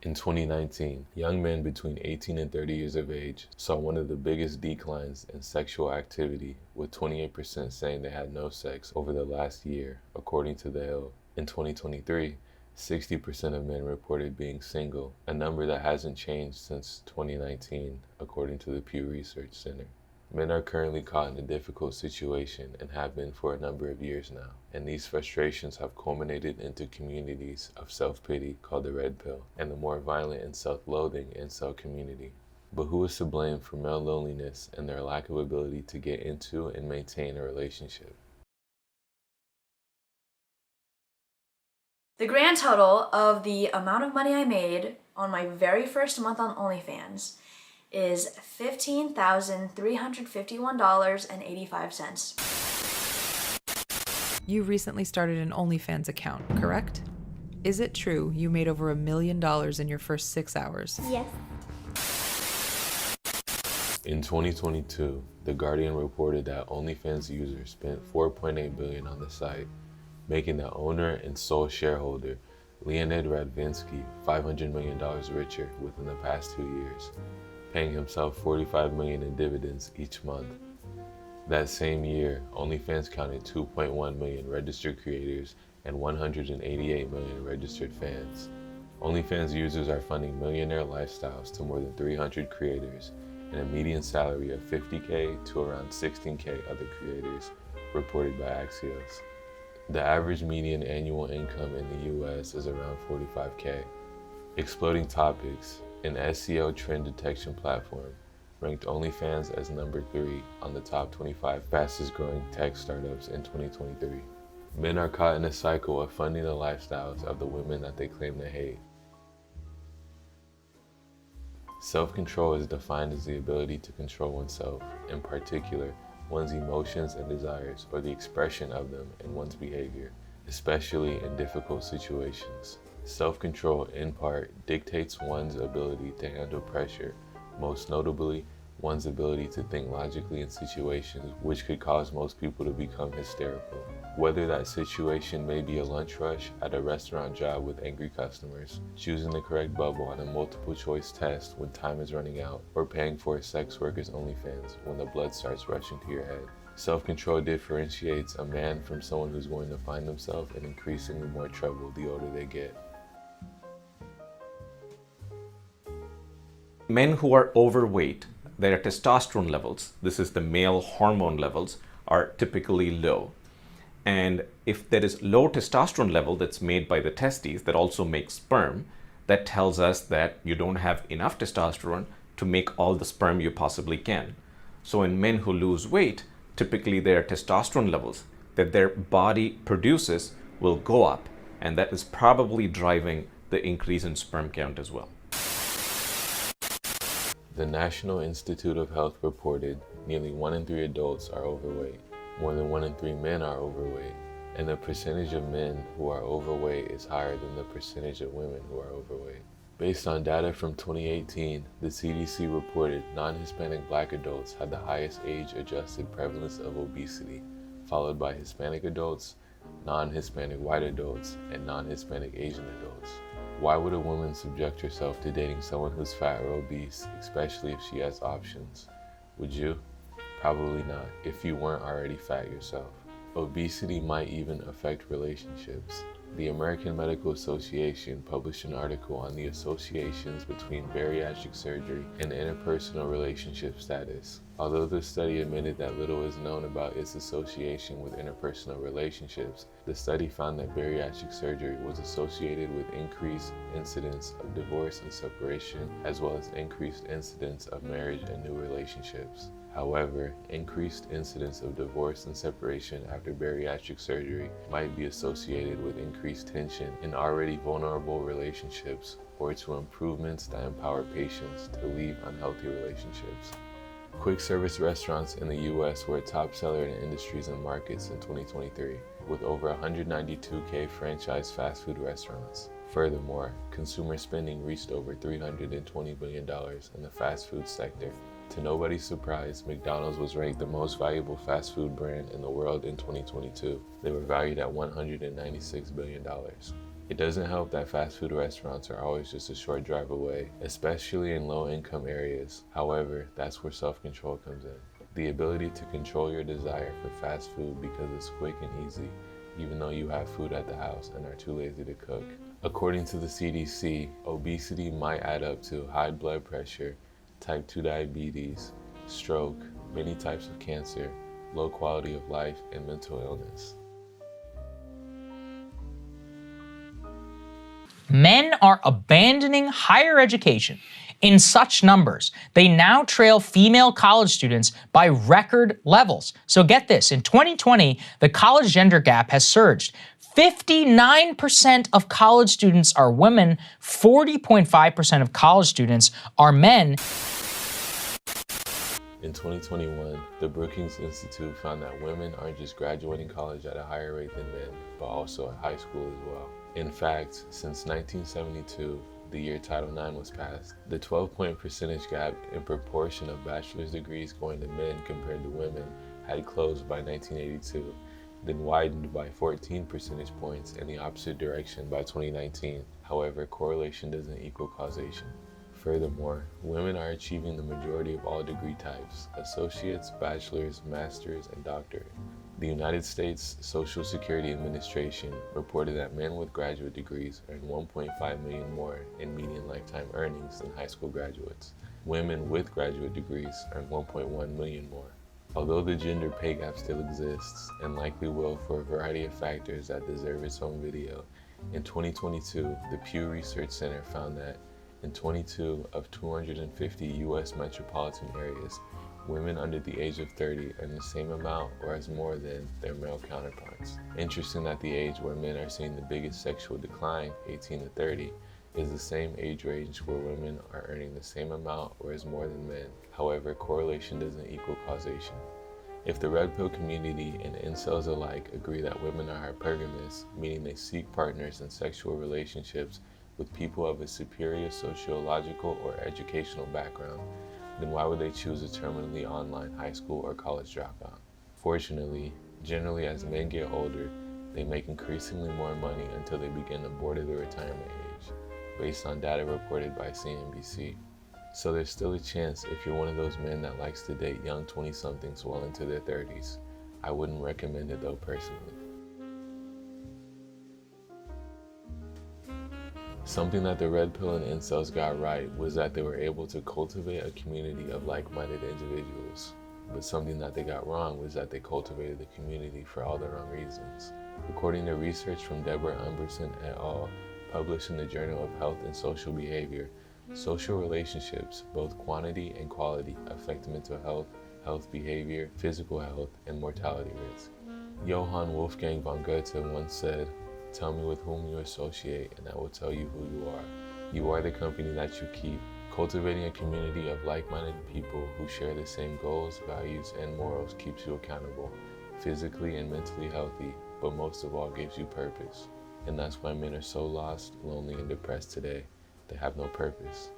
In 2019, young men between 18 and 30 years of age saw one of the biggest declines in sexual activity, with 28% saying they had no sex over the last year, according to The Hill. In 2023, 60% of men reported being single, a number that hasn't changed since 2019, according to the Pew Research Center. Men are currently caught in a difficult situation and have been for a number of years now, and these frustrations have culminated into communities of self-pity called the Red Pill, and the more violent and self-loathing incel community. But who is to blame for male loneliness and their lack of ability to get into and maintain a relationship? The grand total of the amount of money I made on my very first month on OnlyFans is $15,351.85. You recently started an OnlyFans account, correct? Is it true you made over $1 million in your first 6 hours? Yes. In 2022, The Guardian reported that OnlyFans users spent $4.8 billion on the site, making the owner and sole shareholder, Leonid Radvinsky, $500 million richer within the past 2 years, paying himself $45 million in dividends each month. That same year, OnlyFans counted 2.1 million registered creators and 188 million registered fans. OnlyFans users are funding millionaire lifestyles to more than 300 creators and a median salary of $50K to around $16K other creators, reported by Axios. The average median annual income in the US is around $45K. Exploding Topics, an SEO trend detection platform, ranked OnlyFans as number 3 on the top 25 fastest growing tech startups in 2023. Men are caught in a cycle of funding the lifestyles of the women that they claim to hate. Self-control is defined as the ability to control oneself, in particular, one's emotions and desires, or the expression of them in one's behavior, especially in difficult situations. Self-control, in part, dictates one's ability to handle pressure, most notably, one's ability to think logically in situations which could cause most people to become hysterical. Whether that situation may be a lunch rush at a restaurant job with angry customers, choosing the correct bubble on a multiple choice test when time is running out, or paying for a sex worker's OnlyFans when the blood starts rushing to your head. Self-control differentiates a man from someone who's going to find himself in increasingly more trouble the older they get. Men who are overweight, their testosterone levels, this is the male hormone levels, are typically low. And if there is low testosterone level that's made by the testes that also make sperm, that tells us that you don't have enough testosterone to make all the sperm you possibly can. So in men who lose weight, typically their testosterone levels that their body produces will go up, and that is probably driving the increase in sperm count as well. The National Institute of Health reported nearly 1 in 3 adults are overweight. More than 1 in 3 men are overweight, and the percentage of men who are overweight is higher than the percentage of women who are overweight. Based on data from 2018, the CDC reported non-Hispanic Black adults had the highest age-adjusted prevalence of obesity, followed by Hispanic adults, non-Hispanic white adults, and non-Hispanic Asian adults. Why would a woman subject herself to dating someone who's fat or obese, especially if she has options? Would you? Probably not, if you weren't already fat yourself. Obesity might even affect relationships. The American Medical Association published an article on the associations between bariatric surgery and interpersonal relationship status. Although the study admitted that little is known about its association with interpersonal relationships, the study found that bariatric surgery was associated with increased incidence of divorce and separation, as well as increased incidence of marriage and new relationships. However, increased incidence of divorce and separation after bariatric surgery might be associated with increased tension in already vulnerable relationships, or to improvements that empower patients to leave unhealthy relationships. Quick service restaurants in the US were a top seller in industries and markets in 2023, with over 192K franchise fast food restaurants. Furthermore, consumer spending reached over $320 billion in the fast food sector. To nobody's surprise, McDonald's was ranked the most valuable fast food brand in the world in 2022. They were valued at $196 billion. It doesn't help that fast food restaurants are always just a short drive away, especially in low-income areas. However, that's where self-control comes in. The ability to control your desire for fast food because it's quick and easy, even though you have food at the house and are too lazy to cook. According to the CDC, obesity might add up to high blood pressure, type 2 diabetes, stroke, many types of cancer, low quality of life, and mental illness. Men are abandoning higher education in such numbers. They now trail female college students by record levels. So get this, in 2020, the college gender gap has surged. 59% of college students are women, 40.5% of college students are men. In 2021, the Brookings Institute found that women aren't just graduating college at a higher rate than men, but also at high school as well. In fact, since 1972, the year Title IX was passed, the 12-point percentage gap in proportion of bachelor's degrees going to men compared to women had closed by 1982, then widened by 14 percentage points in the opposite direction by 2019. However, correlation doesn't equal causation. Furthermore, women are achieving the majority of all degree types: associates, bachelor's, master's, and doctorate. The United States Social Security Administration reported that men with graduate degrees earn 1.5 million more in median lifetime earnings than high school graduates. Women with graduate degrees earn 1.1 million more. Although the gender pay gap still exists, and likely will for a variety of factors that deserve its own video, in 2022, the Pew Research Center found that in 22 of 250 U.S. metropolitan areas, women under the age of 30 earn the same amount or as more than their male counterparts. Interesting that the age where men are seeing the biggest sexual decline, 18 to 30, is the same age range where women are earning the same amount or as more than men. However, correlation doesn't equal causation. If the red pill community and incels alike agree that women are hypergamous, meaning they seek partners in sexual relationships with people of a superior sociological or educational background, then why would they choose a terminally online high school or college dropout? Fortunately, generally as men get older, they make increasingly more money until they begin to border the retirement age, based on data reported by CNBC. So there's still a chance if you're one of those men that likes to date young 20-somethings well into their 30s. I wouldn't recommend it though personally. Something that the red pill and incels got right was that they were able to cultivate a community of like-minded individuals. But something that they got wrong was that they cultivated the community for all the wrong reasons. According to research from Deborah Umberson et al., published in the Journal of Health and Social Behavior, social relationships, both quantity and quality, affect mental health, health behavior, physical health, and mortality risk. Johann Wolfgang von Goethe once said, "Tell me with whom you associate, and I will tell you who you are. You are the company that you keep." Cultivating a community of like-minded people who share the same goals, values, and morals keeps you accountable, physically and mentally healthy, but most of all gives you purpose. And that's why men are so lost, lonely, and depressed today. They have no purpose.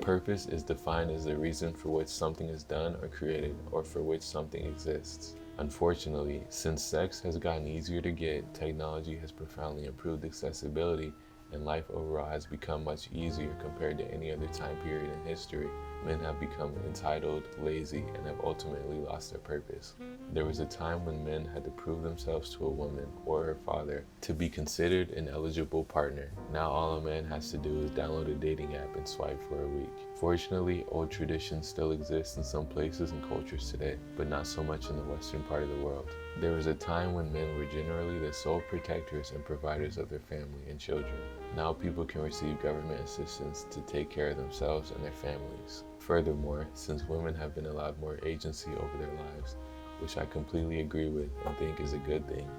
Purpose is defined as the reason for which something is done or created, or for which something exists. Unfortunately, since sex has gotten easier to get, technology has profoundly improved accessibility, and life overall has become much easier compared to any other time period in history. Men have become entitled, lazy, and have ultimately lost their purpose. There was a time when men had to prove themselves to a woman or her father to be considered an eligible partner. Now all a man has to do is download a dating app and swipe for a week. Fortunately, old traditions still exist in some places and cultures today, but not so much in the western part of the world. There was a time when men were generally the sole protectors and providers of their family and children. Now people can receive government assistance to take care of themselves and their families. Furthermore, since women have been allowed more agency over their lives, which I completely agree with and think is a good thing,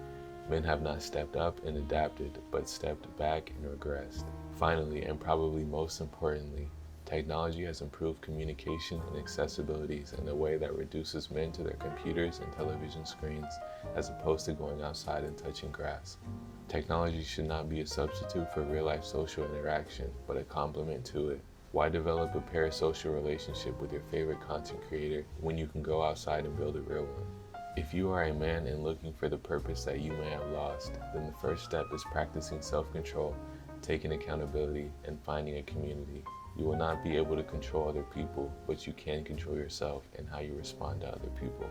men have not stepped up and adapted, but stepped back and regressed. Finally, and probably most importantly, technology has improved communication and accessibilities in a way that reduces men to their computers and television screens as opposed to going outside and touching grass. Technology should not be a substitute for real-life social interaction, but a complement to it. Why develop a parasocial relationship with your favorite content creator when you can go outside and build a real one? If you are a man and looking for the purpose that you may have lost, then the first step is practicing self-control, taking accountability, and finding a community. You will not be able to control other people, but you can control yourself and how you respond to other people.